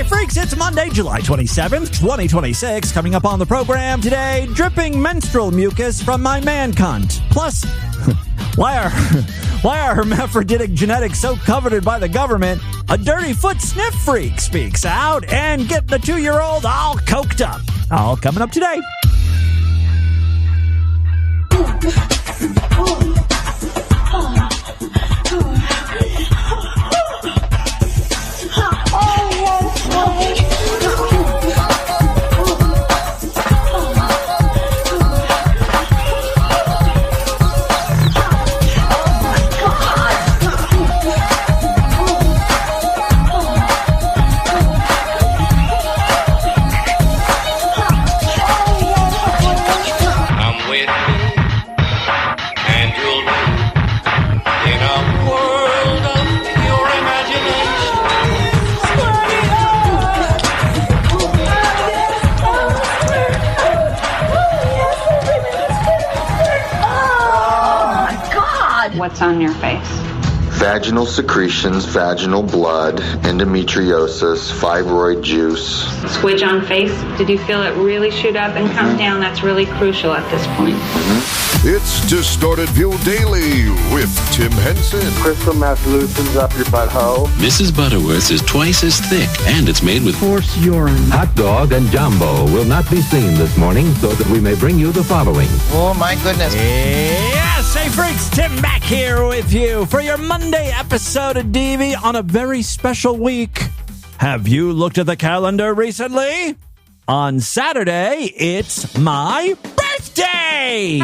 Freaks, it's Monday, July 27th, 2026. Coming up on the program today, dripping menstrual mucus from my man cunt. Plus, why are hermaphroditic genetics so coveted by the government? A dirty foot-sniff freak speaks out, and get the 2-year-old all coked up. All coming up today. What's on your face? Vaginal secretions, vaginal blood, endometriosis, fibroid juice. Squidge on face. Did you feel it really shoot up and come down? That's really crucial at this point. It's Distorted View Daily with Tim Henson. Crystal meth loosens up your butthole. Mrs. Butterworth is twice as thick, and it's made with horse urine. Hot dog and jumbo will not be seen this morning, so that we may bring you the following. Oh, my goodness. Yes, hey freaks, Tim back here with you for your Monday episode of DV on a very special week. Have you looked at the calendar recently? On Saturday, it's my birthday!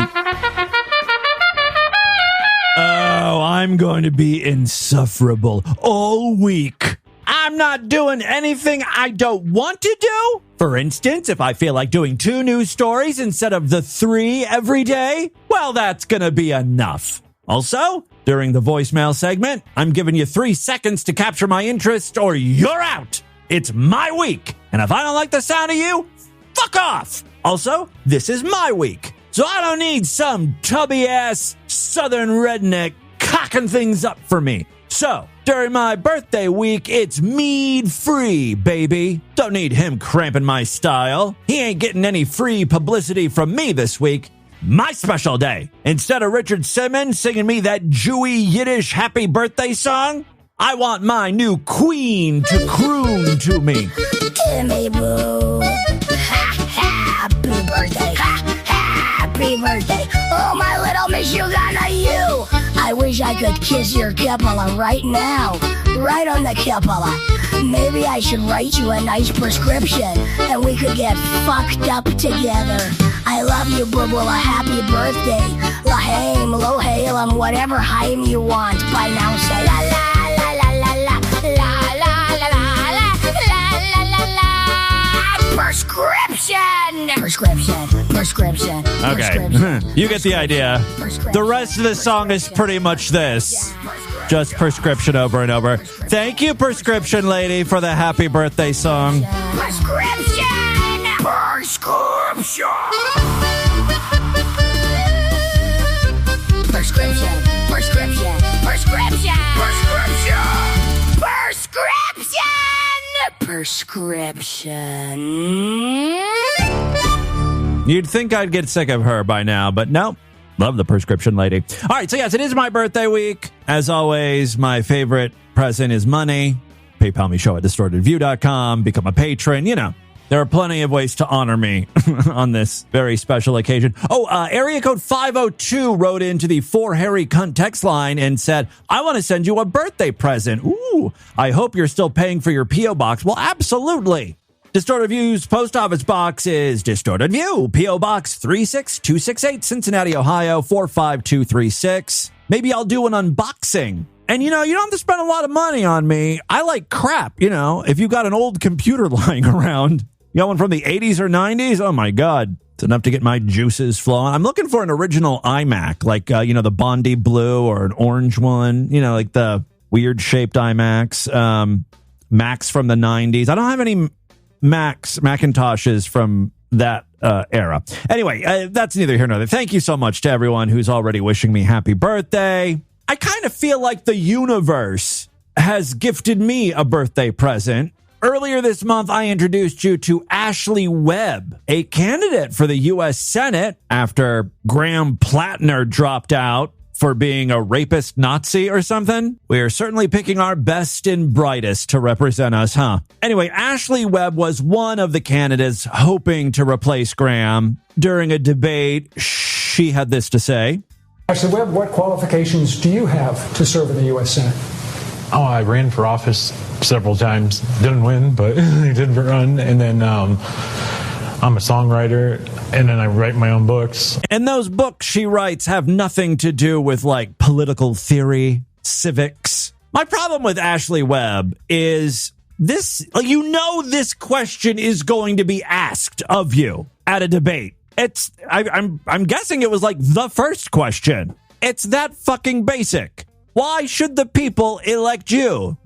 Oh, I'm going to be insufferable all week. I'm not doing anything I don't want to do. For instance, if I feel like doing 2 news stories instead of the 3 every day, well, that's going to be enough. Also, during the voicemail segment, I'm giving you 3 seconds to capture my interest or you're out. It's my week. And if I don't like the sound of you, fuck off. Also, this is my week. So I don't need some tubby-ass southern redneck cocking things up for me. So, during my birthday week, it's mead-free, baby. Don't need him cramping my style. He ain't getting any free publicity from me this week. My special day. Instead of Richard Simmons singing me that Jewy Yiddish happy birthday song, I want my new queen to croon to me. Timmy Boo. Happy birthday. Happy birthday. Oh, my little Michigana, you. I wish I could kiss your cupola right now. Right on the cupola. Maybe I should write you a nice prescription and we could get fucked up together. I love you, Bubula. Happy birthday. Lahaim, Lohalem, whatever Haim you want. By now say la la la la la la la la la la la. Prescription. Okay, you get the idea. The rest of the song is pretty much this. Just prescription over and over. Thank you, prescription lady, for the happy birthday song. Prescription. You'd think I'd get sick of her by now, but no. Love the prescription lady. All right, so yes, it is my birthday week. As always, my favorite present is money. PayPal me show at distortedview.com. Become a patron. You know, there are plenty of ways to honor me on this very special occasion. Oh, area code 502 wrote into the For Harry Cunt text line and said, I want to send you a birthday present. Ooh, I hope you're still paying for your P.O. box. Well, absolutely. Distorted View's post office box is Distorted View, P.O. Box 36268, Cincinnati, Ohio 45236. Maybe I'll do an unboxing. And, you know, you don't have to spend a lot of money on me. I like crap, you know. If you got an old computer lying around, you got one from the 80s or 90s, oh, my God. It's enough to get my juices flowing. I'm looking for an original iMac, like, you know, the Bondi Blue or an orange one, you know, like the weird-shaped iMacs, Macs from the 90s. I don't have any Macintoshes from that era. Anyway, that's neither here nor there. Thank you so much to everyone who's already wishing me happy birthday. I kind of feel like the universe has gifted me a birthday present earlier this month, I introduced you to Ashley Webb, a candidate for the U.S. Senate after Graham Plattner dropped out for being a rapist Nazi or something. We are certainly picking our best and brightest to represent us, huh? Anyway, Ashley Webb was one of the candidates hoping to replace Graham. During a debate, she had this to say. Ashley Webb, what qualifications do you have to serve in the U.S. Senate? Oh, I ran for office several times. Didn't win, but I did run. And then I'm a songwriter, and then I write my own books. And those books she writes have nothing to do with, like, political theory, civics. My problem with Ashley Webb is this, this question is going to be asked of you at a debate. I'm guessing it was like the first question. It's that fucking basic. Why should the people elect you?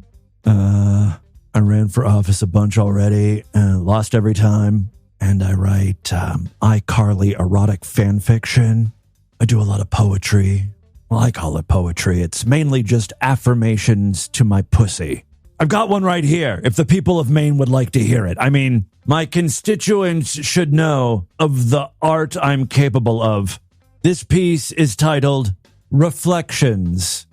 I ran for office a bunch already and lost every time. And I write iCarly erotic fan fiction. I do a lot of poetry. Well, I call it poetry. It's mainly just affirmations to my pussy. I've got one right here, if the people of Maine would like to hear it. I mean, my constituents should know of the art I'm capable of. This piece is titled Reflections.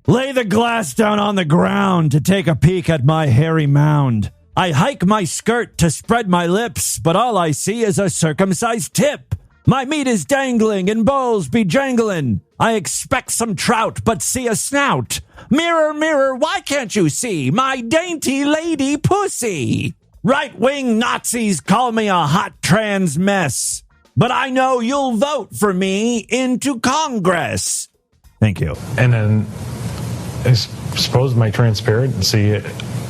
Lay the glass down on the ground to take a peek at my hairy mound. I hike my skirt to spread my lips, but all I see is a circumcised tip. My meat is dangling and bowls be jangling. I expect some trout, but see a snout. Mirror, mirror, why can't you see my dainty lady pussy? Right-wing Nazis call me a hot trans mess, but I know you'll vote for me into Congress. Thank you. And then I suppose my transparency,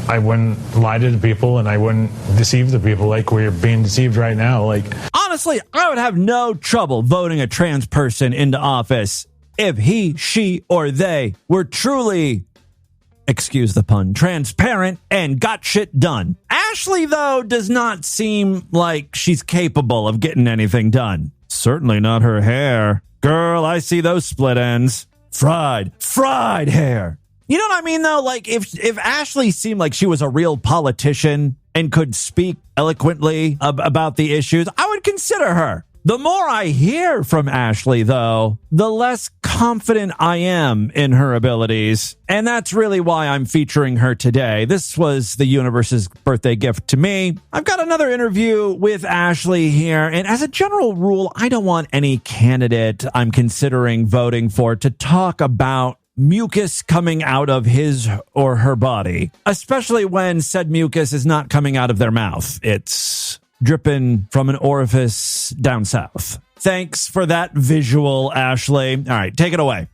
I wouldn't lie to the people and I wouldn't deceive the people like we're being deceived right now. Like, honestly, I would have no trouble voting a trans person into office if he, she, or they were truly, excuse the pun, transparent and got shit done. Ashley, though, does not seem like she's capable of getting anything done. Certainly not her hair. Girl, I see those split ends. Fried hair. You know what I mean, though? Like, if Ashley seemed like she was a real politician and could speak eloquently about the issues, I would consider her. The more I hear from Ashley, though, the less confident I am in her abilities. And that's really why I'm featuring her today. This was the universe's birthday gift to me. I've got another interview with Ashley here. And as a general rule, I don't want any candidate I'm considering voting for to talk about mucus coming out of his or her body, especially when said mucus is not coming out of their mouth. It's dripping from an orifice down south. Thanks for that visual, Ashley. All right, take it away.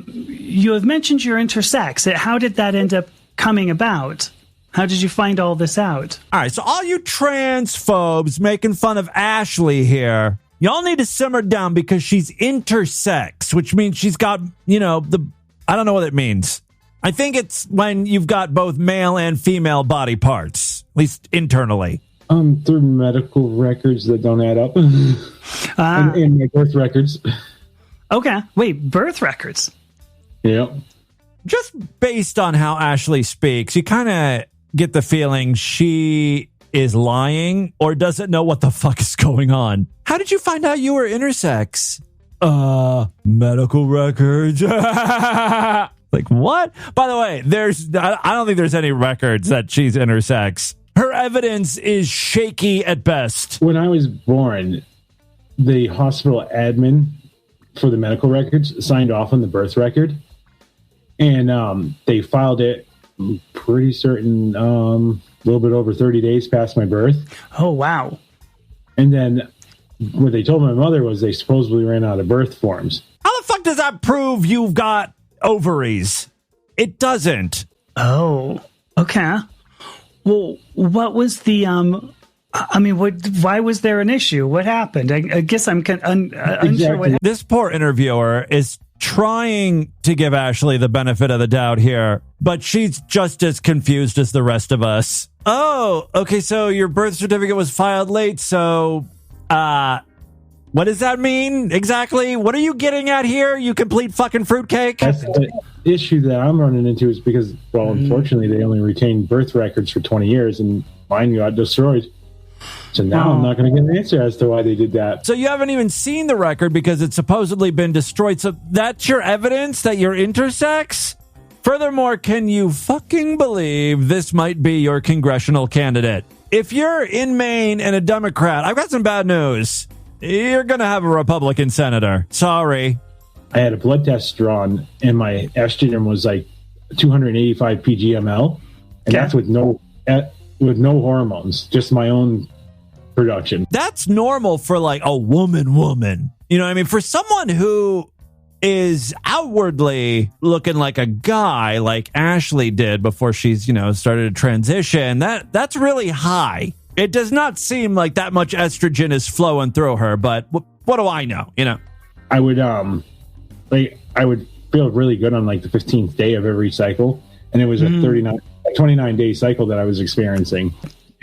You have mentioned you're intersex. How did that end up coming about? How did you find all this out? All right, so all you transphobes making fun of Ashley here, y'all need to simmer down because she's intersex, which means she's got, I don't know what it means. I think it's when you've got both male and female body parts, at least internally. Through medical records that don't add up. And my birth records. Okay. Wait, birth records? Yep. Just based on how Ashley speaks, you kind of get the feeling she is lying or doesn't know what the fuck is going on. How did you find out you were intersex? Medical records. Like, what? By the way, I don't think there's any records that she's intersex. Her evidence is shaky at best. When I was born, the hospital admin for the medical records signed off on the birth record. And they filed it, pretty certain, a little bit over 30 days past my birth. Oh, wow. And then what they told my mother was they supposedly ran out of birth forms. How the fuck does that prove you've got ovaries? It doesn't. Oh, okay. Well, what was the, why was there an issue? What happened? I guess I'm unsure what happened. This poor interviewer is trying to give Ashley the benefit of the doubt here, but she's just as confused as the rest of us. Oh, okay, so your birth certificate was filed late, so, what does that mean exactly? What are you getting at here, you complete fucking fruitcake? issue that I'm running into is because, well, unfortunately, they only retained birth records for 20 years, and mine got destroyed. So now I'm not going to get an answer as to why they did that. So you haven't even seen the record because it's supposedly been destroyed. So that's your evidence that you're intersex? Furthermore, can you fucking believe this might be your congressional candidate? If you're in Maine and a Democrat, I've got some bad news. You're going to have a Republican senator. Sorry. I had a blood test drawn, and my estrogen was like 285 pg/ml, and that's with no hormones, just my own production. That's normal for like a woman. You know what I mean? For someone who is outwardly looking like a guy like Ashley did before she's, started to transition, that's really high. It does not seem like that much estrogen is flowing through her, but what do I know? I would I would feel really good on like the 15th day of every cycle, and it was a 29-day cycle that I was experiencing.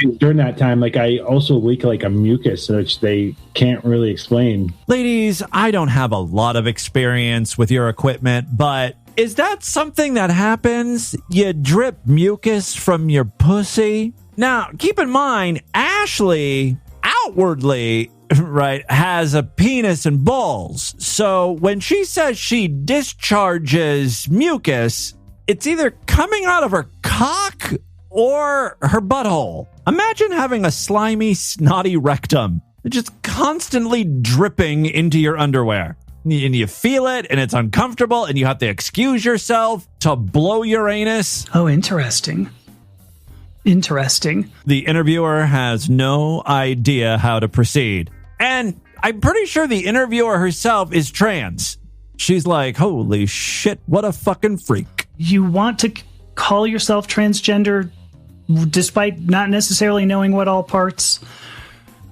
And during that time, like, I also leak like a mucus, which they can't really explain. Ladies, I don't have a lot of experience with your equipment, but is that something that happens? You drip mucus from your pussy? Now, keep in mind, Ashley outwardly, right, has a penis and balls. So when she says she discharges mucus, it's either coming out of her cock or her butthole. Imagine having a slimy, snotty rectum just constantly dripping into your underwear. And you feel it, and it's uncomfortable, and you have to excuse yourself to blow your anus. Oh, interesting. The interviewer has no idea how to proceed. And I'm pretty sure the interviewer herself is trans. She's like, holy shit, what a fucking freak. You want to call yourself transgender despite not necessarily knowing what all parts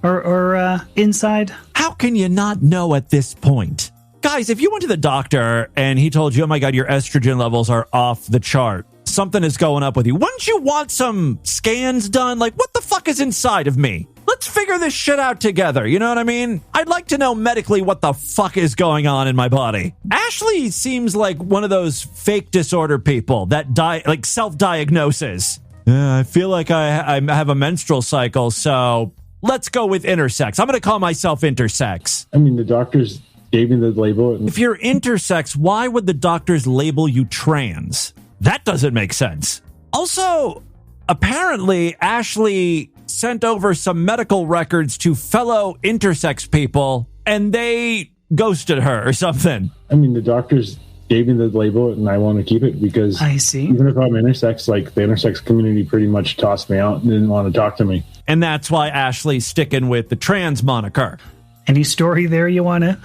are inside? How can you not know at this point? Guys, if you went to the doctor and he told you, oh my God, your estrogen levels are off the chart, something is going up with you, wouldn't you want some scans done? Like, what the fuck is inside of me? Let's figure this shit out together. You know what I mean? I'd like to know medically what the fuck is going on in my body. Ashley seems like one of those fake disorder people that like self-diagnoses. I feel like I have a menstrual cycle, so let's go with intersex. I'm going to call myself intersex. I mean, the doctors gave me the label. If you're intersex, why would the doctors label you trans? That doesn't make sense. Also, apparently, Ashley sent over some medical records to fellow intersex people, and they ghosted her or something. I mean, the doctors gave me the label, and I want to keep it because I see. Even if I'm intersex, like, the intersex community pretty much tossed me out and didn't want to talk to me. And that's why Ashley's sticking with the trans moniker. Any story there you want to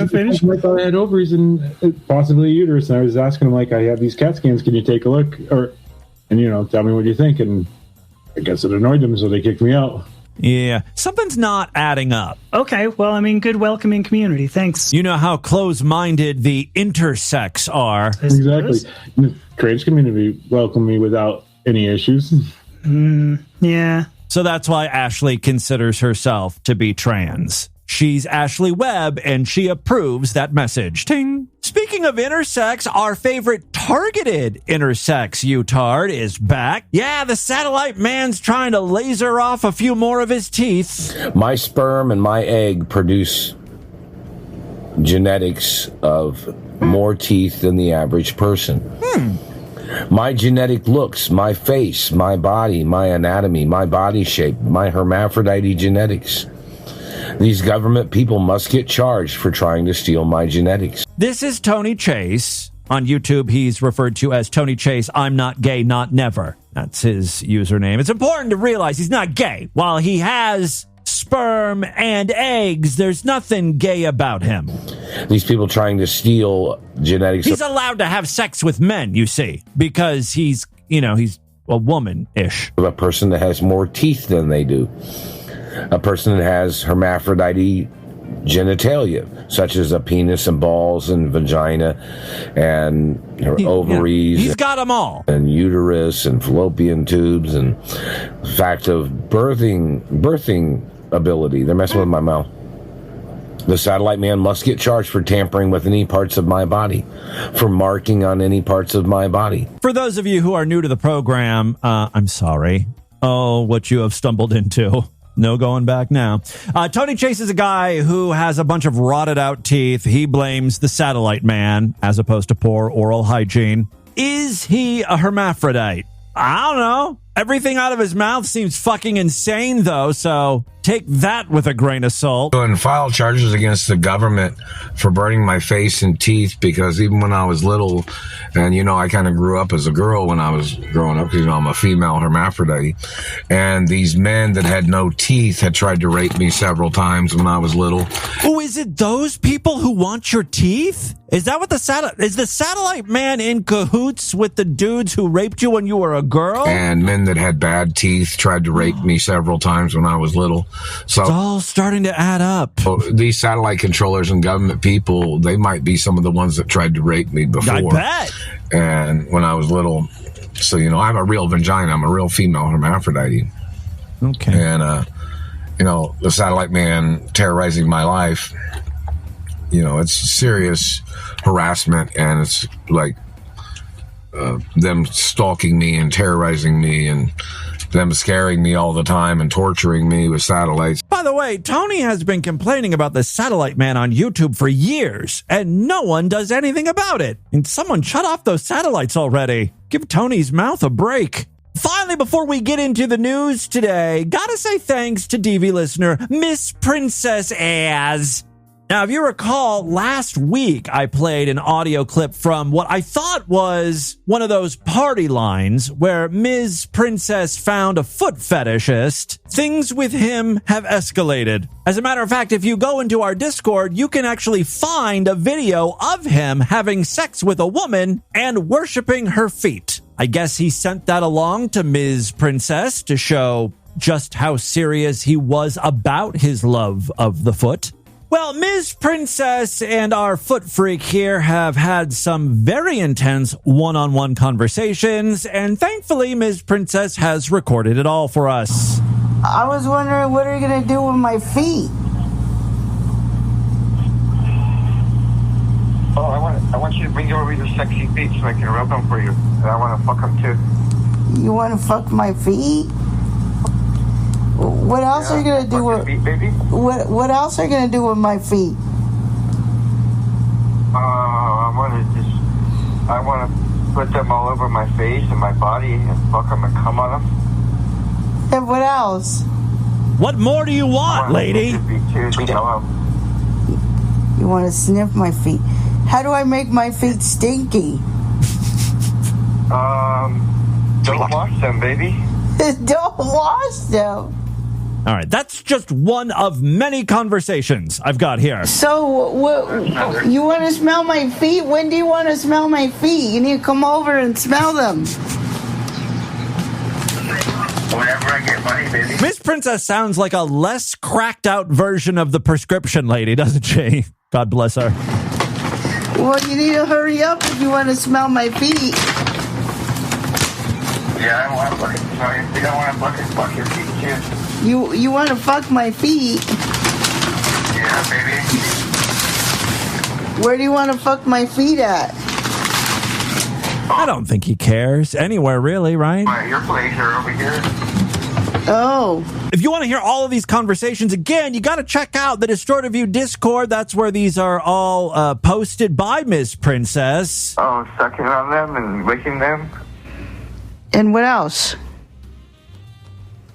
finish? I thought I had ovaries and possibly a uterus, and I was asking them, like, I have these CAT scans, can you take a look? And tell me what you think. And I guess it annoyed them, so they kicked me out. Yeah, something's not adding up. Okay, well, I mean, good welcoming community. Thanks. You know how close-minded the intersex are. Exactly. The trans community welcomed me without any issues. Yeah. So that's why Ashley considers herself to be trans. She's Ashley Webb, and she approves that message. Ting. Speaking of intersex, our favorite targeted intersex utard is back. Yeah, the satellite man's trying to laser off a few more of his teeth. My sperm and my egg produce genetics of more teeth than the average person. My genetic looks, my face, my body, my anatomy, my body shape, my hermaphrodite genetics. These government people must get charged for trying to steal my genetics. This is Tony Chase. On YouTube, he's referred to as Tony Chase, I'm not gay, not never. That's his username. It's important to realize he's not gay. While he has sperm and eggs, there's nothing gay about him. These people trying to steal genetics. He's allowed to have sex with men, you see, because he's a woman-ish. A person that has more teeth than they do. A person that has hermaphrodite genitalia, such as a penis and balls and vagina and her ovaries. He's got them all. And uterus and fallopian tubes and fact of birthing ability. They're messing with my mouth. The satellite man must get charged for tampering with any parts of my body, for marking on any parts of my body. For those of you who are new to the program, I'm sorry. Oh, what you have stumbled into. No going back now. Tony Chase is a guy who has a bunch of rotted out teeth. He blames the satellite man as opposed to poor oral hygiene. Is he a hermaphrodite? I don't know. Everything out of his mouth seems fucking insane, though, so take that with a grain of salt. And file charges against the government for burning my face and teeth, because even when I was little, and, you know, I kind of grew up as a girl when I was growing up, because, you know, I'm a female hermaphrodite, and these men that had no teeth had tried to rape me several times when I was little. Oh, is it those people who want your teeth? Is that what the satellite man in cahoots with the dudes who raped you when you were a girl? And men that had bad teeth tried to rape me several times when I was little. So it's all starting to add up. These satellite controllers and government people, they might be some of the ones that tried to rape me before. I bet. And when I was little. So, you know, I'm a real vagina. I'm a real female hermaphrodite. Okay. And, you know, the satellite man terrorizing my life, you know, it's serious harassment, and it's like them stalking me and terrorizing me and them scaring me all the time and torturing me with satellites. By the way, Tony has been complaining about the satellite man on YouTube for years, and no one does anything about it. And someone shut off those satellites already. Give Tony's mouth a break. Finally, before we get into the news today, gotta say thanks to DV listener Miss Princess Az. Now, if you recall, last week I played an audio clip from what I thought was one of those party lines where Ms. Princess found a foot fetishist. Things with him have escalated. As a matter of fact, if you go into our Discord, you can actually find a video of him having sex with a woman and worshiping her feet. I guess he sent that along to Ms. Princess to show just how serious he was about his love of the foot. Well, Ms. Princess and our foot freak here have had some very intense one-on-one conversations, and thankfully, Ms. Princess has recorded it all for us. I was wondering, what are you going to do with my feet? Oh, I want you to bring over your sexy feet so I can rub them for you. And I want to fuck them too. You want to fuck my feet? What else are you gonna do with feet, baby? What else are you gonna do with my feet? I want to put them all over my face and my body and fuck them and come on them. And what else? What more do you want, lady? You want to sniff my feet? How do I make my feet stinky? Don't wash them, baby. Don't wash them. All right, that's just one of many conversations I've got here. So, you want to smell my feet? When do you want to smell my feet? You need to come over and smell them. Whenever I get money, baby. Miss Princess sounds like a less cracked out version of the prescription lady, doesn't she? God bless her. Well, you need to hurry up if you want to smell my feet. Yeah, I want to fuck it. Sorry, if you don't want to fuck your feet too. You want to fuck my feet? Yeah, baby. Where do you want to fuck my feet at? I don't think he cares. Anywhere, really, right? Your place are over here. Oh. If you want to hear all of these conversations again, you got to check out the Distorted View Discord. That's where these are all posted by Miss Princess. Oh, sucking on them and licking them. And what else?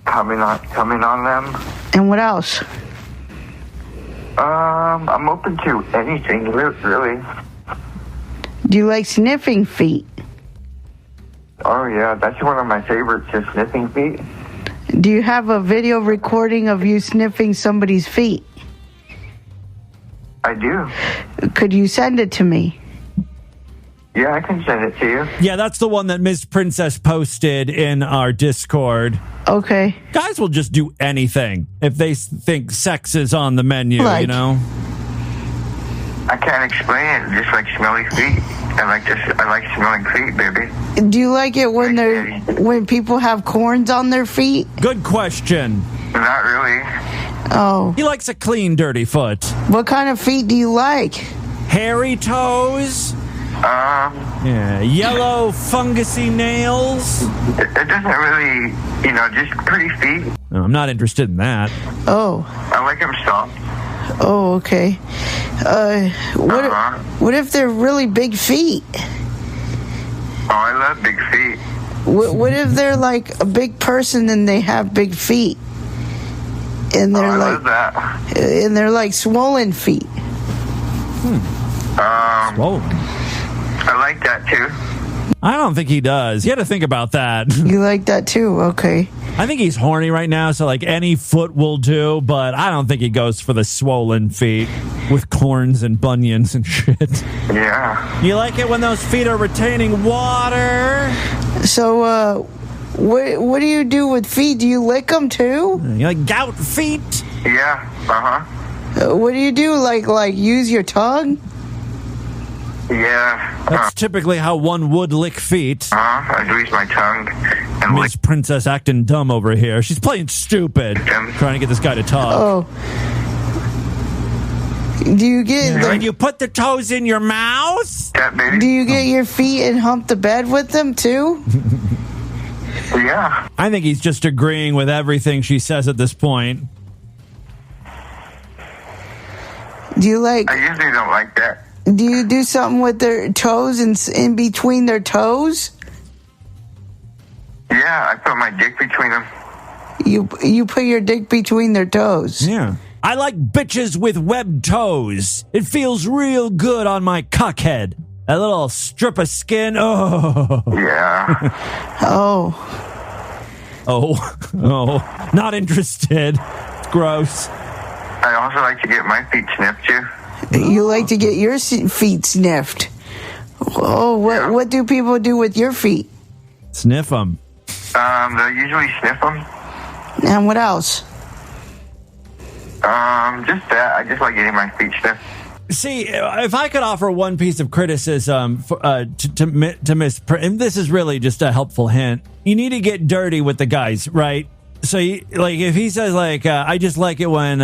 Coming on them. And what else? I'm open to anything, really. Do you like sniffing feet? Oh, yeah, that's one of my favorites, is sniffing feet. Do you have a video recording of you sniffing somebody's feet? I do. Could you send it to me? Yeah, I can send it to you. Yeah, that's the one that Miss Princess posted in our Discord. Okay. Guys will just do anything if they think sex is on the menu, you know? I can't explain it, just like smelly feet. I like smelling feet, baby. Do you like it when people have corns on their feet? Good question. Not really. Oh. He likes a clean, dirty foot. What kind of feet do you like? Hairy toes. Yeah, yellow fungusy nails. It doesn't really, just pretty feet. No, I'm not interested in that. Oh. I like them soft. Oh, okay. What if they're really big feet? Oh, I love big feet. What if they're like a big person and they have big feet? And they're I like love that. And they're like swollen feet. Swollen. I like that too. I don't think he does. You had to think about that. You like that too? Okay. I think he's horny right now, so like any foot will do, but I don't think he goes for the swollen feet with corns and bunions and shit. Yeah. You like it when those feet are retaining water? So, what do you do with feet? Do you lick them too? You like gout feet? Yeah. What do you do? Like use your tongue? Yeah. That's typically how one would lick feet. I'd use my tongue and Miss Princess acting dumb over here. She's playing stupid, trying to get this guy to talk. Oh. Do you get... And you put the toes in your mouth? Yeah, baby. Do you get your feet and hump the bed with them too? Yeah. I think he's just agreeing with everything she says at this point. Do you like... I usually don't like that. Do you do something with their toes and in between their toes? Yeah, I put my dick between them. You put your dick between their toes? Yeah. I like bitches with webbed toes. It feels real good on my cockhead. That little strip of skin. Oh. Yeah. Oh. Not interested. It's gross. I also like to get my feet sniffed too. You like to get your feet sniffed. Oh, what do people do with your feet? Sniff them. They'll usually sniff them. And what else? Just that. I just like getting my feet sniffed. See, if I could offer one piece of criticism to Miss, and this is really just a helpful hint, you need to get dirty with the guys, right? So, if he says, I just like it when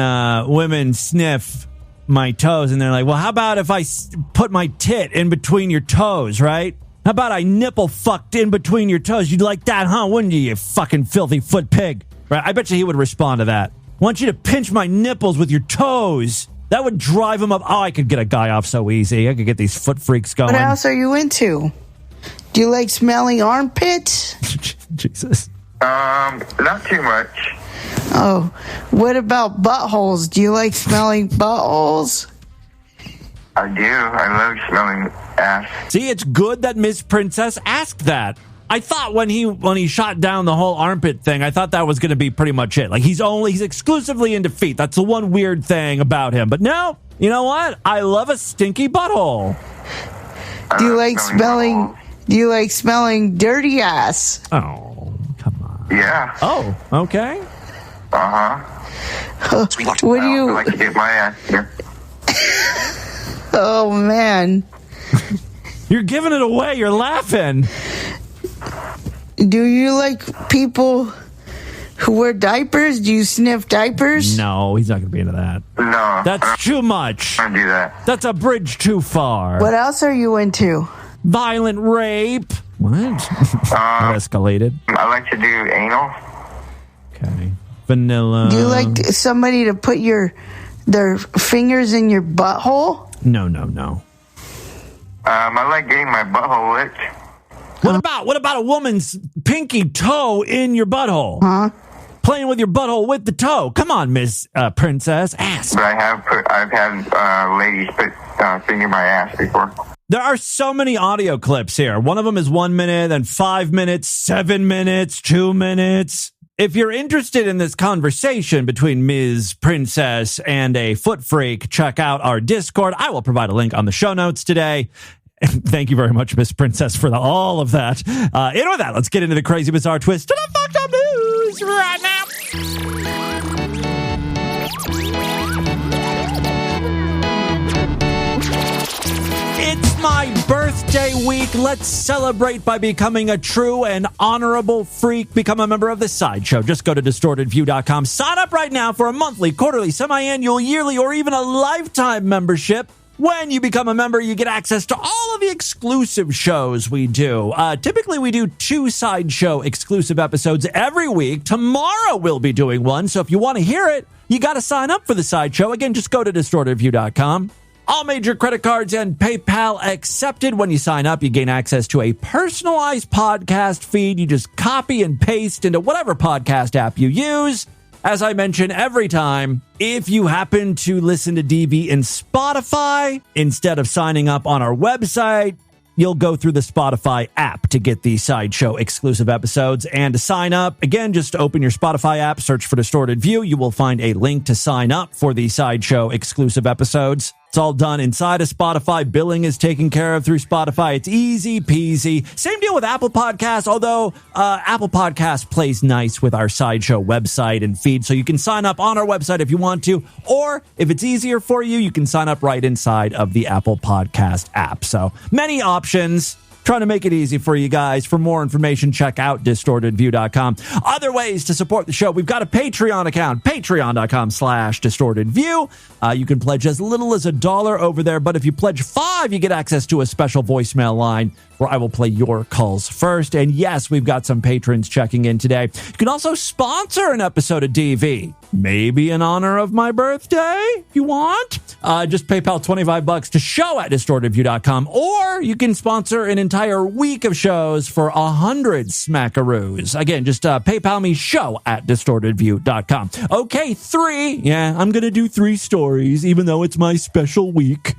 women sniff my toes, and they're like, well, how about if I put my tit in between your toes, right? How about I nipple fucked in between your toes? You'd like that, huh? Wouldn't you fucking filthy foot pig? Right? I bet you he would respond to that. I want you to pinch my nipples with your toes. That would drive him up. Oh, I could get a guy off so easy. I could get these foot freaks going. What else are you into? Do you like smelling armpits? Jesus. Not too much. Oh, what about buttholes? Do you like smelling buttholes? I do. I love smelling ass. See, it's good that Miss Princess asked that. I thought when he shot down the whole armpit thing, I thought that was going to be pretty much it. Like he's exclusively into feet. That's the one weird thing about him. But no, you know what? I love a stinky butthole. Do you like smelling? Do you like smelling dirty ass? Oh, come on. Yeah. Oh, okay. Uh-huh. What do you... I like to get my ass here. Oh, man. You're giving it away. You're laughing. Do you like people who wear diapers? Do you sniff diapers? No, he's not going to be into that. No. That's too much. I don't do that. That's a bridge too far. What else are you into? Violent rape. What? That escalated. I like to do anal. Okay. Vanilla. Do you like somebody to put their fingers in your butthole? No. I like getting my butthole licked. What about a woman's pinky toe in your butthole? Huh? Playing with your butthole with the toe. Come on, Miss Princess. Ask. But I've had ladies put finger in my ass before. There are so many audio clips here. One of them is 1 minute, then 5 minutes, 7 minutes, 2 minutes. If you're interested in this conversation between Ms. Princess and a foot freak, check out our Discord. I will provide a link on the show notes today. And thank you very much, Miss Princess, for all of that. And with that, let's get into the crazy, bizarre twist to the fucked up news right now. It's my birthday week. Let's celebrate by becoming a true and honorable freak. Become a member of the Sideshow. Just go to DistortedView.com. Sign up right now for a monthly, quarterly, semi-annual, yearly, or even a lifetime membership. When you become a member, you get access to all of the exclusive shows we do. Typically, we do 2 Sideshow exclusive episodes every week. Tomorrow, we'll be doing one. So if you want to hear it, you got to sign up for the Sideshow. Again, just go to DistortedView.com. All major credit cards and PayPal accepted. When you sign up, you gain access to a personalized podcast feed. You just copy and paste into whatever podcast app you use. As I mention every time, if you happen to listen to DV in Spotify, instead of signing up on our website, you'll go through the Spotify app to get the Sideshow exclusive episodes. And to sign up, again, just open your Spotify app, search for Distorted View. You will find a link to sign up for the Sideshow exclusive episodes. It's all done inside of Spotify. Billing is taken care of through Spotify. It's easy peasy. Same deal with Apple Podcasts, although Apple Podcasts plays nice with our Sideshow website and feed, so you can sign up on our website if you want to, or if it's easier for you, you can sign up right inside of the Apple Podcast app. So many options. Trying to make it easy for you guys. For more information, check out DistortedView.com. Other ways to support the show. We've got a Patreon account, patreon.com/DistortedView. You can pledge as little as $1 over there, but if you pledge $5, you get access to a special voicemail line where I will play your calls first. And yes, we've got some patrons checking in today. You can also sponsor an episode of DV. Maybe in honor of my birthday, if you want. Just PayPal $25 to show@DistortedView.com, or you can sponsor an entire week of shows for 100 smackaroos. Again, just PayPal me show@DistortedView.com. Okay, 3. Yeah, I'm going to do 3 stories, even though it's my special week.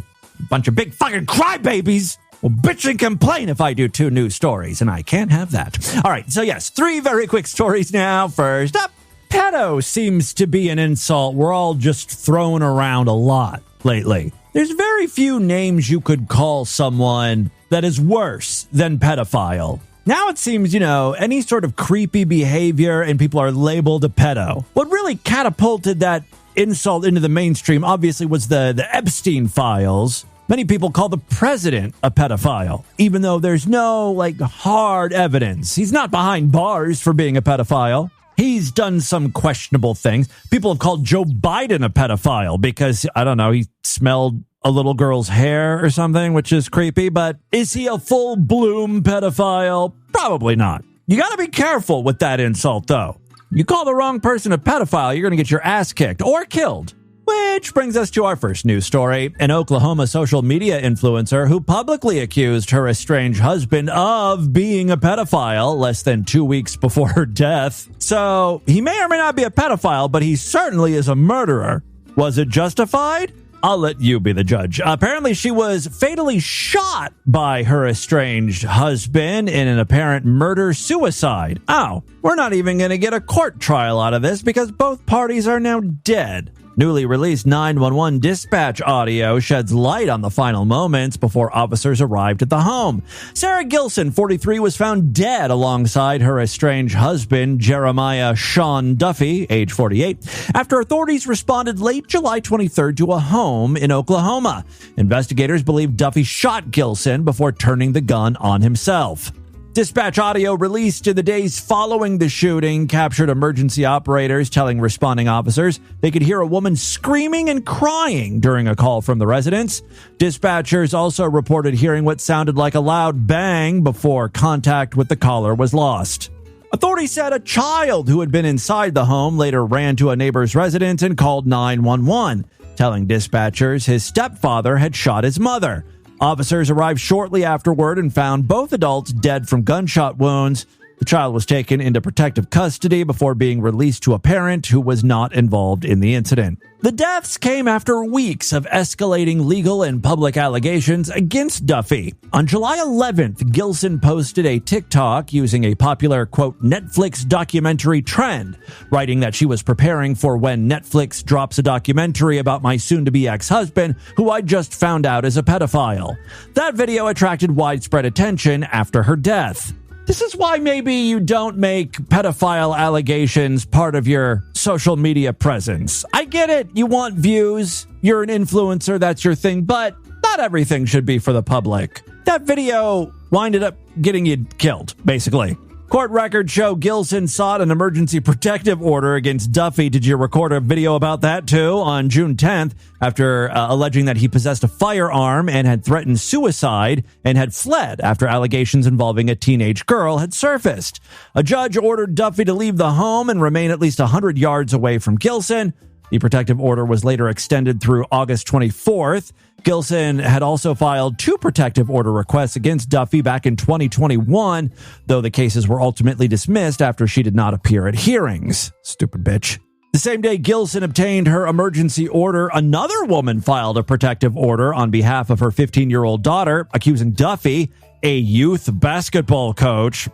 Bunch of big fucking crybabies will bitch and complain if I do 2 news stories, and I can't have that. All right, so yes, 3 very quick stories now. First up, pedo seems to be an insult we're all just throwing around a lot lately. There's very few names you could call someone that is worse than pedophile. Now it seems, any sort of creepy behavior and people are labeled a pedo. What really catapulted that insult into the mainstream obviously was the Epstein files. Many people call the president a pedophile, even though there's no hard evidence. He's not behind bars for being a pedophile. He's done some questionable things. People have called Joe Biden a pedophile because, I don't know, he smelled a little girl's hair or something, which is creepy. But is he a full-bloom pedophile? Probably not. You got to be careful with that insult, though. You call the wrong person a pedophile, you're going to get your ass kicked or killed. Which brings us to our first news story. An Oklahoma social media influencer who publicly accused her estranged husband of being a pedophile less than 2 weeks before her death. So he may or may not be a pedophile, but he certainly is a murderer. Was it justified? I'll let you be the judge. Apparently, she was fatally shot by her estranged husband in an apparent murder-suicide. Oh, we're not even going to get a court trial out of this because both parties are now dead. Newly released 911 dispatch audio sheds light on the final moments before officers arrived at the home. Sarah Gilson, 43, was found dead alongside her estranged husband, Jeremiah Sean Duffy, age 48, after authorities responded late July 23rd to a home in Oklahoma. Investigators believe Duffy shot Gilson before turning the gun on himself. Dispatch audio released in the days following the shooting captured emergency operators telling responding officers they could hear a woman screaming and crying during a call from the residence. Dispatchers also reported hearing what sounded like a loud bang before contact with the caller was lost. Authorities said a child who had been inside the home later ran to a neighbor's residence and called 911, telling dispatchers his stepfather had shot his mother. Officers arrived shortly afterward and found both adults dead from gunshot wounds. The child was taken into protective custody before being released to a parent who was not involved in the incident. The deaths came after weeks of escalating legal and public allegations against Duffy. On July 11th, Gilson posted a TikTok using a popular, quote, Netflix documentary trend, writing that she was preparing for when Netflix drops a documentary about my soon-to-be ex-husband, who I just found out is a pedophile. That video attracted widespread attention after her death. This is why maybe you don't make pedophile allegations part of your social media presence. I get it. You want views. You're an influencer. That's your thing. But not everything should be for the public. That video winded up getting you killed, basically. Court records show Gilson sought an emergency protective order against Duffy. Did you record a video about that too? On June 10th, after alleging that he possessed a firearm and had threatened suicide and had fled after allegations involving a teenage girl had surfaced. A judge ordered Duffy to leave the home and remain at least 100 yards away from Gilson. The protective order was later extended through August 24th. Gilson had also filed 2 protective order requests against Duffy back in 2021, though the cases were ultimately dismissed after she did not appear at hearings. Stupid bitch. The same day Gilson obtained her emergency order, another woman filed a protective order on behalf of her 15-year-old daughter, accusing Duffy, a youth basketball coach,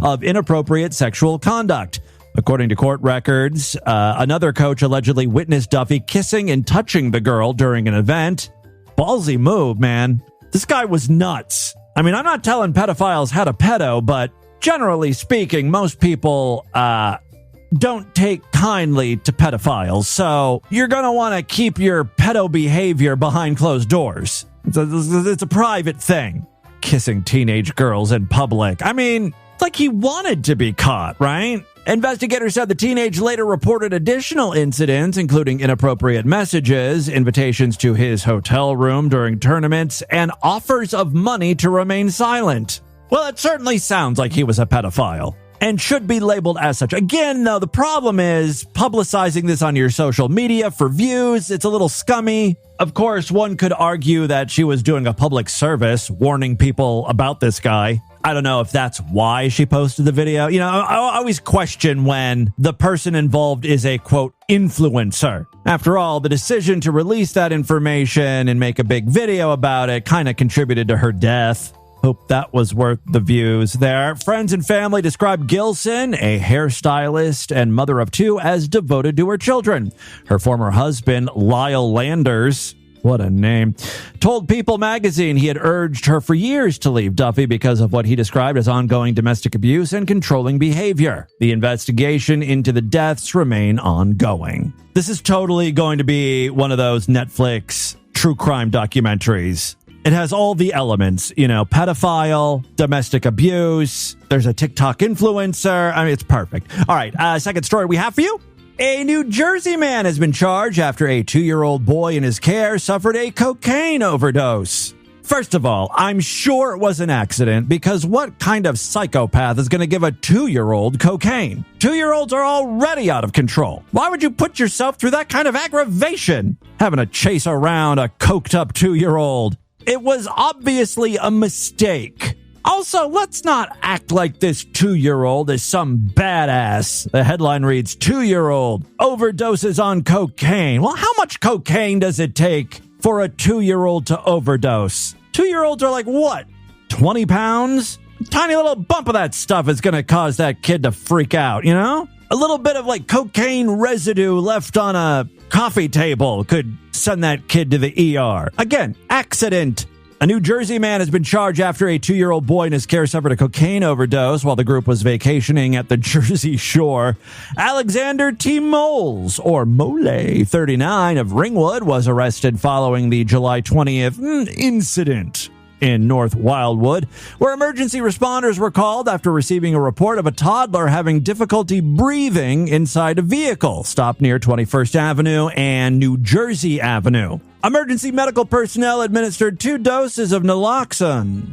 of inappropriate sexual conduct. According to court records, another coach allegedly witnessed Duffy kissing and touching the girl during an event. Ballsy move, man. This guy was nuts. I mean, I'm not telling pedophiles how to pedo, but generally speaking, most people don't take kindly to pedophiles. So you're going to want to keep your pedo behavior behind closed doors. It's a private thing. Kissing teenage girls in public. I mean, it's like he wanted to be caught, right? Investigators said the teenage later reported additional incidents, including inappropriate messages, invitations to his hotel room during tournaments, and offers of money to remain silent. Well, it certainly sounds like he was a pedophile and should be labeled as such. Again, though, the problem is publicizing this on your social media for views. It's a little scummy. Of course, one could argue that she was doing a public service, warning people about this guy. I don't know if that's why she posted the video. You know, I always question when the person involved is a, quote, influencer. After all, the decision to release that information and make a big video about it kind of contributed to her death. Hope that was worth the views there. Friends and family described Gilson, a hairstylist and mother of 2, as devoted to her children. Her former husband, Lyle Landers, what a name, told People magazine he had urged her for years to leave Duffy because of what he described as ongoing domestic abuse and controlling behavior. The investigation into the deaths remain ongoing. This is totally going to be one of those Netflix true crime documentaries. It has all the elements, you know, pedophile, domestic abuse, there's a TikTok influencer. I mean, it's perfect. All right, second story we have for you. A New Jersey man has been charged after a 2-year-old boy in his care suffered a cocaine overdose. First of all, I'm sure it was an accident because what kind of psychopath is going to give a 2-year-old cocaine? 2-year-olds are already out of control. Why would you put yourself through that kind of aggravation? Having to chase around a coked up 2-year-old. It was obviously a mistake. Also, let's not act like this 2-year-old is some badass. The headline reads, 2-year-old overdoses on cocaine. Well, how much cocaine does it take for a 2-year-old to overdose? 2-year-olds are like, what, 20 pounds? A tiny little bump of that stuff is going to cause that kid to freak out, you know? A little bit of like cocaine residue left on a coffee table could send that kid to the ER. Again, accident. A New Jersey man has been charged after a 2-year-old boy in his care suffered a cocaine overdose while the group was vacationing at the Jersey Shore. Alexander T. Moles, or Mole, 39, of Ringwood, was arrested following the July 20th incident in North Wildwood, where emergency responders were called after receiving a report of a toddler having difficulty breathing inside a vehicle stopped near 21st Avenue and New Jersey Avenue. Emergency medical personnel administered 2 doses of naloxone,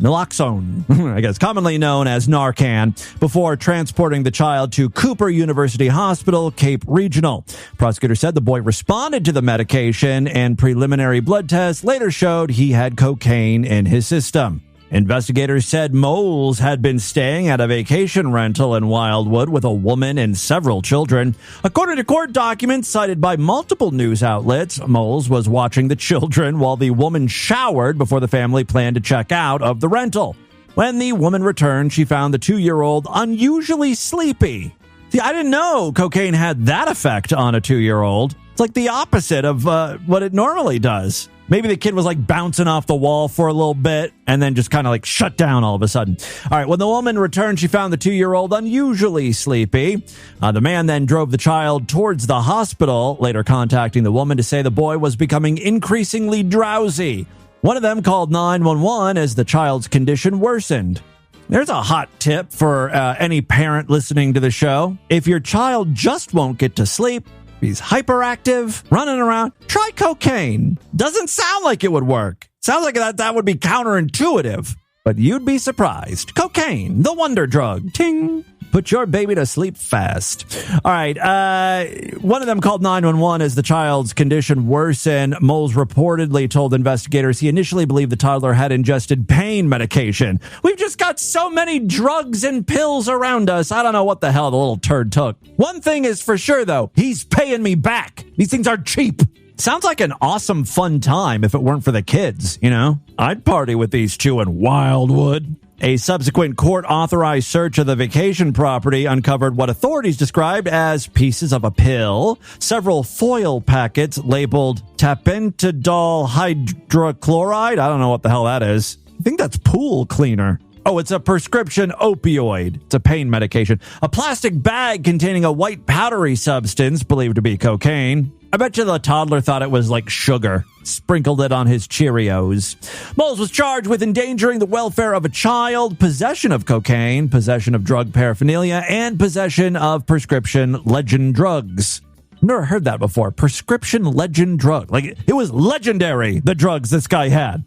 I guess commonly known as Narcan, before transporting the child to Cooper University Hospital, Cape Regional. Prosecutors said the boy responded to the medication, and preliminary blood tests later showed he had cocaine in his system. Investigators said Moles had been staying at a vacation rental in Wildwood with a woman and several children. According to court documents cited by multiple news outlets, Moles was watching the children while the woman showered before the family planned to check out of the rental. When the woman returned, she found the 2-year-old unusually sleepy. See, I didn't know cocaine had that effect on a 2-year-old. It's like the opposite of what it normally does. Maybe the kid was like bouncing off the wall for a little bit and then just kind of like shut down all of a sudden. All right, when the woman returned, she found the 2-year-old unusually sleepy. The man then drove the child towards the hospital, later contacting the woman to say the boy was becoming increasingly drowsy. One of them called 911 as the child's condition worsened. There's a hot tip for any parent listening to the show. If your child just won't get to sleep, he's hyperactive, running around, try cocaine. Doesn't sound like it would work. Sounds like that would be counterintuitive, but you'd be surprised. Cocaine, the wonder drug. Ting. Put your baby to sleep fast. All right. One of them called 911 as the child's condition worsened. Moles reportedly told investigators he initially believed the toddler had ingested pain medication. We've just got so many drugs and pills around us. I don't know what the hell the little turd took. One thing is for sure, though. He's paying me back. These things are cheap. Sounds like an awesome, fun time if it weren't for the kids, you know? I'd party with these two in Wildwood. A subsequent court-authorized search of the vacation property uncovered what authorities described as pieces of a pill, several foil packets labeled tapentadol hydrochloride. I don't know what the hell that is. I think that's pool cleaner. Oh, it's a prescription opioid. It's a pain medication. A plastic bag containing a white powdery substance believed to be cocaine. I bet you the toddler thought it was like sugar. Sprinkled it on his Cheerios. Moles was charged with endangering the welfare of a child, possession of cocaine, possession of drug paraphernalia, and possession of prescription legend drugs. Never heard that before. Prescription legend drug. Like, it was legendary, the drugs this guy had.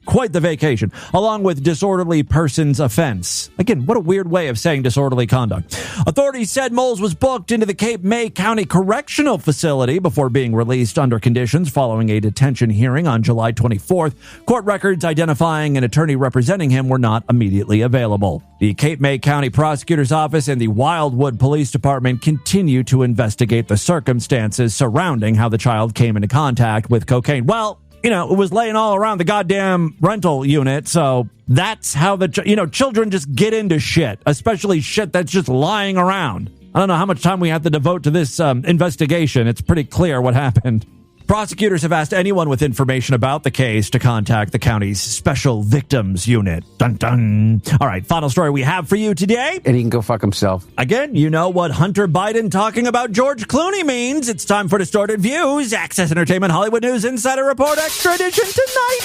Quite the vacation, along with disorderly persons offense. Again, what a weird way of saying disorderly conduct. Authorities said Moles was booked into the Cape May County Correctional Facility before being released under conditions following a detention hearing on July 24th. Court records identifying an attorney representing him were not immediately available. The Cape May County Prosecutor's Office and the Wildwood Police Department continue to investigate the circumstances surrounding how the child came into contact with cocaine. Well, you know, it was laying all around the goddamn rental unit, so that's how children just get into shit, especially shit that's just lying around. I don't know how much time we have to devote to this investigation. It's pretty clear what happened. Prosecutors have asked anyone with information about the case to contact the county's Special Victims Unit. Dun dun. All right, final story we have for you today. And he can go fuck himself. Again, you know what Hunter Biden talking about George Clooney means. It's time for Distorted Views, Access Entertainment Hollywood News Insider Report Extra Edition tonight.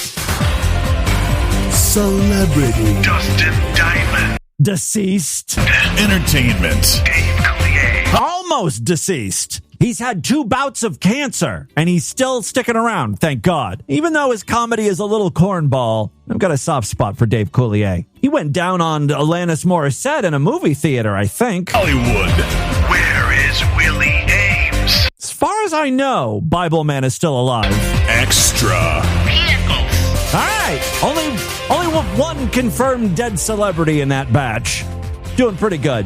Celebrity. Dustin Diamond. Deceased. Entertainment. Dave Coulier. Almost deceased. He's had 2 bouts of cancer, and he's still sticking around, thank God. Even though his comedy is a little cornball, I've got a soft spot for Dave Coulier. He went down on Alanis Morissette in a movie theater, I think. Hollywood. Where is Willie Ames? As far as I know, Bible Man is still alive. Extra. Vehicles. All right. Only one confirmed dead celebrity in that batch. Doing pretty good.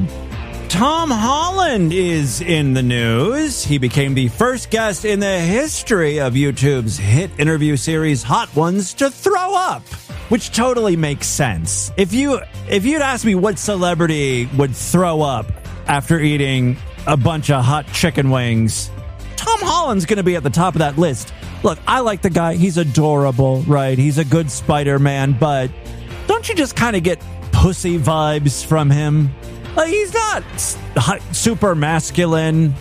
Tom Holland is in the news. He became the first guest in the history of YouTube's hit interview series Hot Ones to throw up, which totally makes sense. If you'd asked me what celebrity would throw up after eating a bunch of hot chicken wings, Tom Holland's going to be at the top of that list. Look, I like the guy. He's adorable, right? He's a good Spider-Man, but don't you just kind of get pussy vibes from him? Like, he's not super masculine.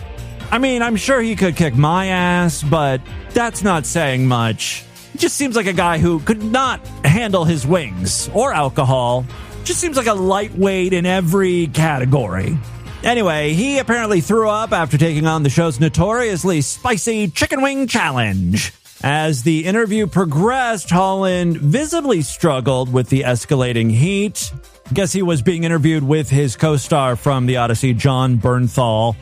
I mean, I'm sure he could kick my ass, but that's not saying much. He just seems like a guy who could not handle his wings or alcohol. Just seems like a lightweight in every category. Anyway, he apparently threw up after taking on the show's notoriously spicy chicken wing challenge. As the interview progressed, Holland visibly struggled with the escalating heat. I guess he was being interviewed with his co-star from The Odyssey, John Bernthal.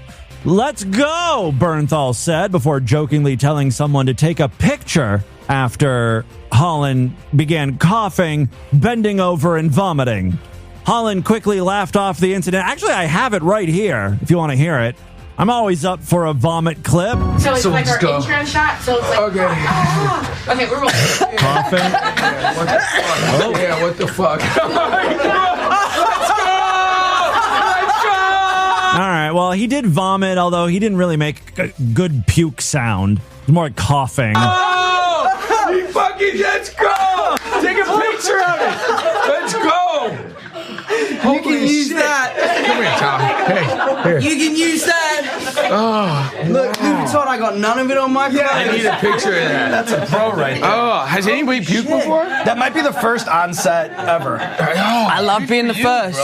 "Let's go," Bernthal said before jokingly telling someone to take a picture after Holland began coughing, bending over, and vomiting. Holland quickly laughed off the incident. Actually, I have it right here if you want to hear it. I'm always up for a vomit clip. So it's like our intro shot. So it's like, okay, okay, we're rolling. Coughing. Yeah, what the fuck? Oh. Yeah, what the fuck? All right, well, he did vomit, although he didn't really make a good puke sound. It was more like coughing. Oh! Let's go! Take a picture of it! Let's go! You can use that. Come here, Tom. Hey, here. You can use that. Oh, look, Louis Vuitton, I got none of it on my phone. I need a picture of that. That's a pro right there. Oh, has anybody puked before? That might be the first on-set ever. I love being the first.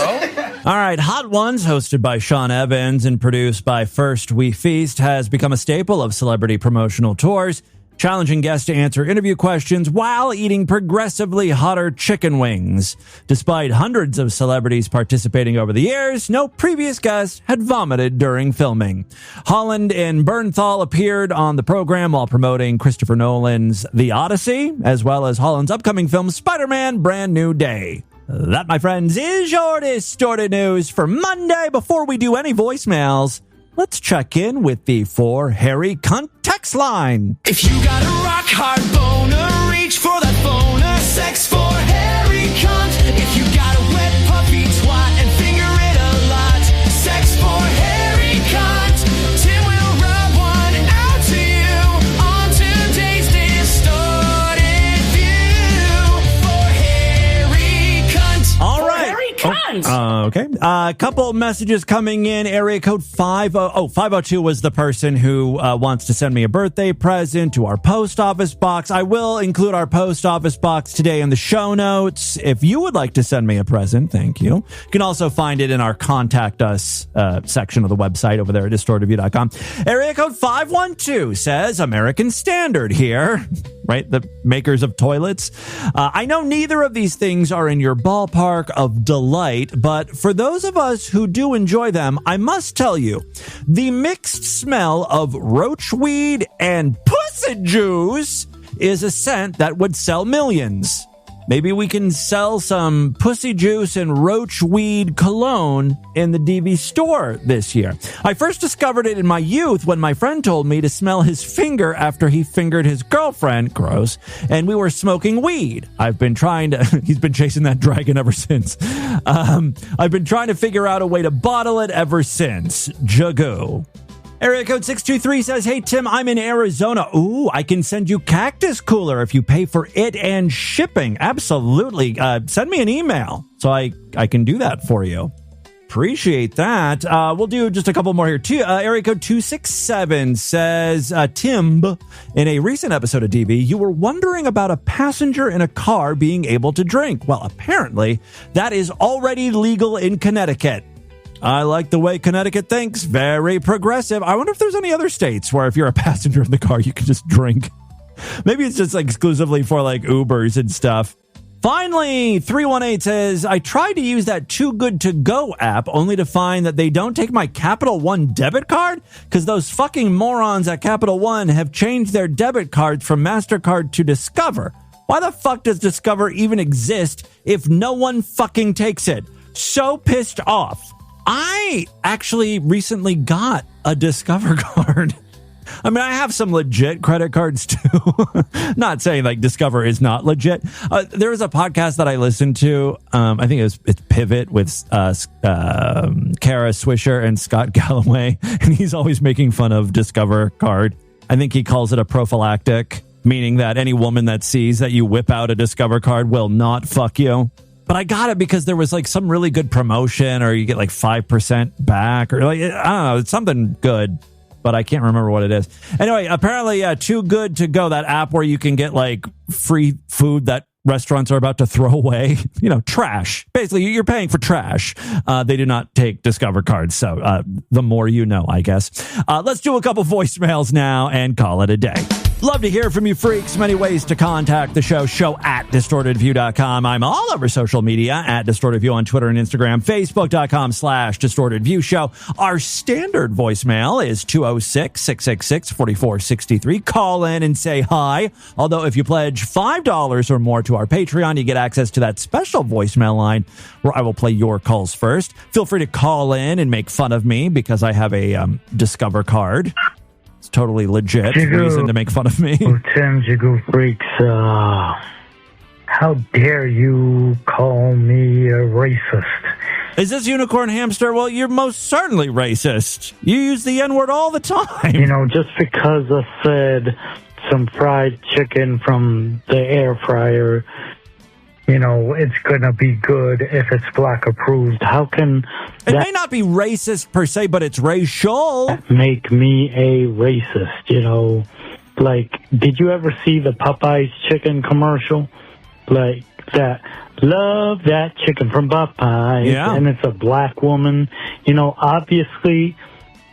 All right, Hot Ones, hosted by Sean Evans and produced by First We Feast, has become a staple of celebrity promotional tours, challenging guests to answer interview questions while eating progressively hotter chicken wings. Despite hundreds of celebrities participating over the years, no previous guest had vomited during filming. Holland and Bernthal appeared on the program while promoting Christopher Nolan's The Odyssey, as well as Holland's upcoming film Spider-Man: Brand New Day. That, my friends, is your distorted news for Monday. Before we do any voicemails, let's check in with the For Harry Cunt text line. If you got a rock hard boner, reach for that boner. Sex for Harry Cunt. If you got a wet puppy twat and finger it a lot. Sex for Harry Cunt. Tim will rub one out to you on today's distorted view. For Harry Cunt. All right. Harry Cunt. Okay. A couple messages coming in. Area code 502 was the person who wants to send me a birthday present to our post office box. I will include our post office box today in the show notes. If you would like to send me a present, thank you. You can also find it in our Contact Us section of the website over there at distortedview.com. Area code 512 says American Standard here. Right? The makers of toilets. I know neither of these things are in your ballpark of delight, but for those of us who do enjoy them, I must tell you, the mixed smell of roachweed and pussy juice is a scent that would sell millions. Maybe we can sell some pussy juice and roachweed cologne in the DV store this year. I first discovered it in my youth when my friend told me to smell his finger after he fingered his girlfriend, gross, and we were smoking weed. He's been chasing that dragon ever since. I've been trying to figure out a way to bottle it ever since. Jago. Area code 623 says, hey, Tim, I'm in Arizona. Ooh, I can send you Cactus Cooler if you pay for it and shipping. Absolutely. Send me an email so I can do that for you. Appreciate that. We'll do just a couple more here. Area code 267 says, Tim, in a recent episode of DB, you were wondering about a passenger in a car being able to drink. Well, apparently that is already legal in Connecticut. I like the way Connecticut thinks. Very progressive. I wonder if there's any other states where if you're a passenger in the car, you can just drink. Maybe it's just exclusively for like Ubers and stuff. Finally, 318 says, I tried to use that Too Good To Go app only to find that they don't take my Capital One debit card because those fucking morons at Capital One have changed their debit cards from MasterCard to Discover. Why the fuck does Discover even exist if no one fucking takes it? So pissed off. I actually recently got a Discover card. I mean, I have some legit credit cards too. Not saying like Discover is not legit. There was a podcast that I listened to. I think it's Pivot with Kara Swisher and Scott Galloway. And he's always making fun of Discover card. I think he calls it a prophylactic, meaning that any woman that sees that you whip out a Discover card will not fuck you. But I got it because there was like some really good promotion or you get like 5% back or like, I don't know, it's something good, but I can't remember what it is. Anyway, apparently Too Good To Go, that app where you can get like free food that restaurants are about to throw away, trash. Basically, you're paying for trash. They do not take Discover cards. So the more you know, I guess. Let's do a couple voicemails now and call it a day. Love to hear from you freaks. Many ways to contact the show at distortedview.com. I'm all over social media at distortedview on Twitter and Instagram, facebook.com/distortedview show. Our standard voicemail is 206-666-4463. Call in and say hi. Although if you pledge $5 or more to our Patreon, you get access to that special voicemail line where I will play your calls first. Feel free to call in and make fun of me because I have a Discover card. It's totally legit reason to make fun of me. Oh, Tim, Jiggle Freaks, how dare you call me a racist? Is this Unicorn Hamster? Well, you're most certainly racist. You use the N-word all the time. Just because I said some fried chicken from the air fryer it's going to be good if it's black approved. How can It may not be racist per se, but it's racial. that make me a racist? Like, did you ever see the Popeyes chicken commercial? Like that, love that chicken from Popeyes. Yeah. And it's a black woman. Obviously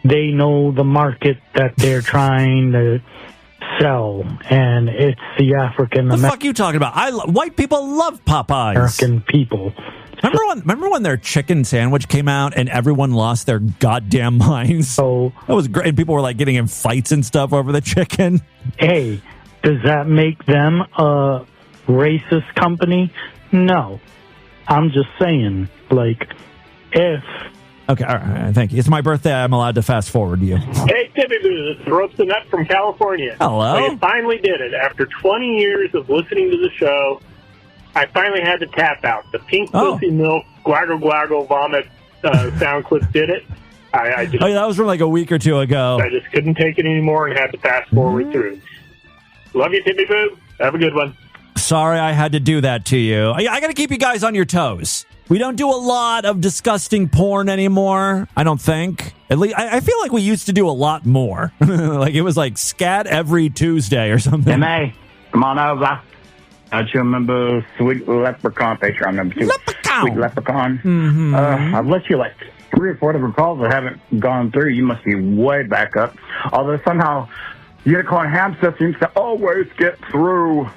they know the market that they're trying to sell, and it's the African The fuck you talking about? White people love Popeyes. American people. Remember when their chicken sandwich came out and everyone lost their goddamn minds? So that was great. And people were like getting in fights and stuff over the chicken. Hey, does that make them a racist company? No. I'm just saying, like, if... Okay, all right, thank you. It's my birthday. I'm allowed to fast forward you. Hey, Tippy Boo, this is Ropes and Nut from California. Hello. I finally did it. After 20 years of listening to the show, I finally had to tap out. The pink pussy milk, guaggle guaggle vomit sound clip did it. I just, that was from like a week or two ago. I just couldn't take it anymore and had to fast forward through. Love you, Tippy Boo. Have a good one. Sorry I had to do that to you. I got to keep you guys on your toes. We don't do a lot of disgusting porn anymore, I don't think. At least I feel like we used to do a lot more. Like it was like scat every Tuesday or something. Hey, come on over. Don't you remember Sweet Leprechaun Patreon number 2? Leprechaun. Sweet Leprechaun. Mm-hmm. I've let you like 3 or 4 different calls that haven't gone through. You must be way back up. Although somehow Unicorn Ham seems to always get through.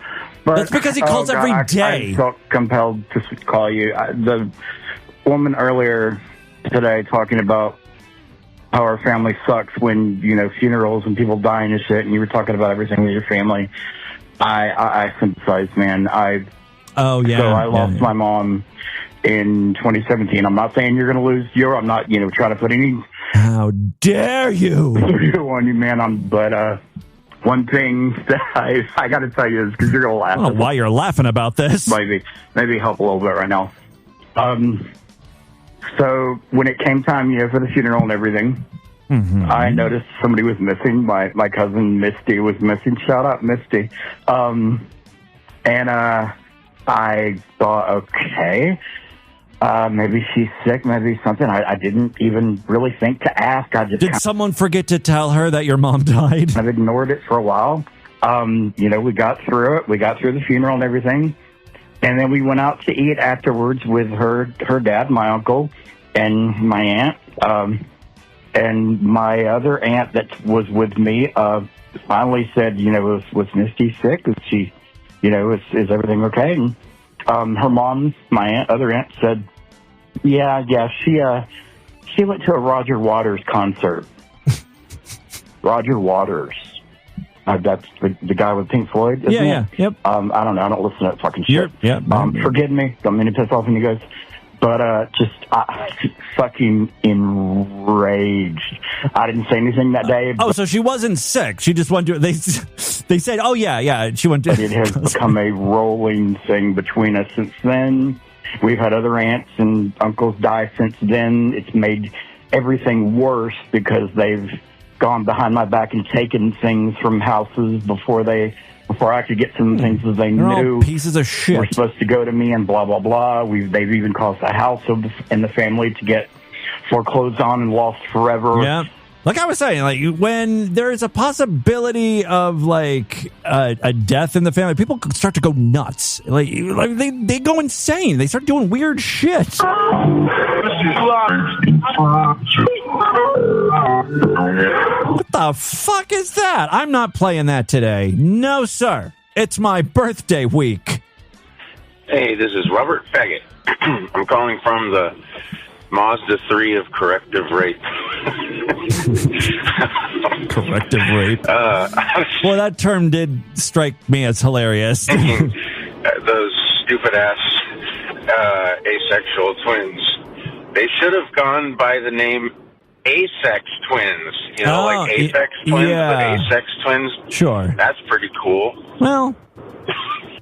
But, that's because he calls every day. I felt compelled to call you. The woman earlier today talking about how our family sucks when, funerals and people dying and shit, and you were talking about everything with your family. I sympathize, man. So I lost my mom in 2017. I'm not saying you're going to lose your. I'm not, trying to put any. How dare you? on you, man. But one thing that I got to tell you is because you're going to laugh. I don't know why you're laughing about this. Maybe help a little bit right now. So when it came time, for the funeral and everything, I noticed somebody was missing. My cousin Misty was missing. Shout out Misty. And I thought, okay, maybe she's sick, maybe something. I didn't even really think to ask. Did someone forget to tell her that your mom died? I've ignored it for a while. We got through it. We got through the funeral and everything. And then we went out to eat afterwards with her dad, my uncle, and my aunt. And my other aunt that was with me finally said, was Misty sick? Is she, is everything okay? And her mom, my other aunt, said, yeah, she went to a Roger Waters concert. Roger Waters. That's the guy with Pink Floyd, isn't it? Yep. I don't know. I don't listen to that fucking shit. Forgive me. Don't mean to piss off on you guys. But just fucking enraged. I didn't say anything that day. So she wasn't sick. She just went to. They said, oh yeah, she went to. It has become a rolling thing between us since then. We've had other aunts and uncles die since then. It's made everything worse because they've gone behind my back and taken things from houses before I could get some things that they knew pieces of shit were supposed to go to me and blah, blah, blah. They've even caused a house in the family to get foreclosed on and lost forever. Yeah. Like I was saying, like when there's a possibility of like a death in the family, people start to go nuts. Like they go insane. They start doing weird shit. What the fuck is that? I'm not playing that today. No, sir. It's my birthday week. Hey, this is Robert Faggot. I'm calling from the Mazda 3 of corrective rape. Corrective rape? Well, that term did strike me as hilarious. Those stupid-ass asexual twins. They should have gone by the name Asex twins. Like Apex twins, but Asex twins. Sure. That's pretty cool. Well,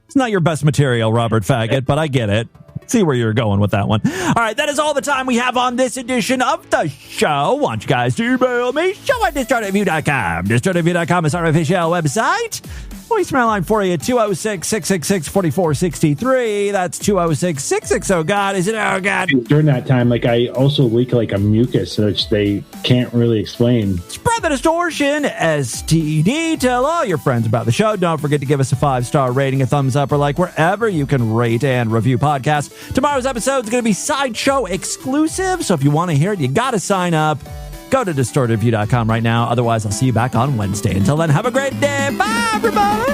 it's not your best material, Robert Faggot, but I get it. See where you're going with that one. All right, that is all the time we have on this edition of the show. I want you guys to email me, show@destroyedview.com. Destroyedview.com is our official website. Voicemail line for you, 206-666-4463. That's 206-660-GOD. Is it oh God? During that time, like, I also leak like a mucus, which they can't really explain. Spread the distortion, STD. Tell all your friends about the show. Don't forget to give us a 5-star rating, a thumbs up, or like wherever you can rate and review podcasts. Tomorrow's episode is going to be Sideshow exclusive, so if you want to hear it, you got to sign up. Go to distortedview.com right now. Otherwise, I'll see you back on Wednesday. Until then, have a great day. Bye, everybody.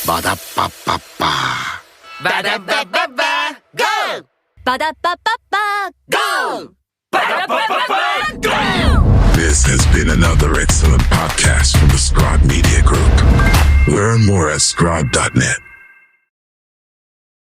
Ba-da-ba-ba-ba. Ba-da-ba-ba-ba. Go! Ba-da-ba-ba-ba. Go! Ba-da-ba-ba-ba. Go! This has been another excellent podcast from the Scribe Media Group. Learn more at scribe.net.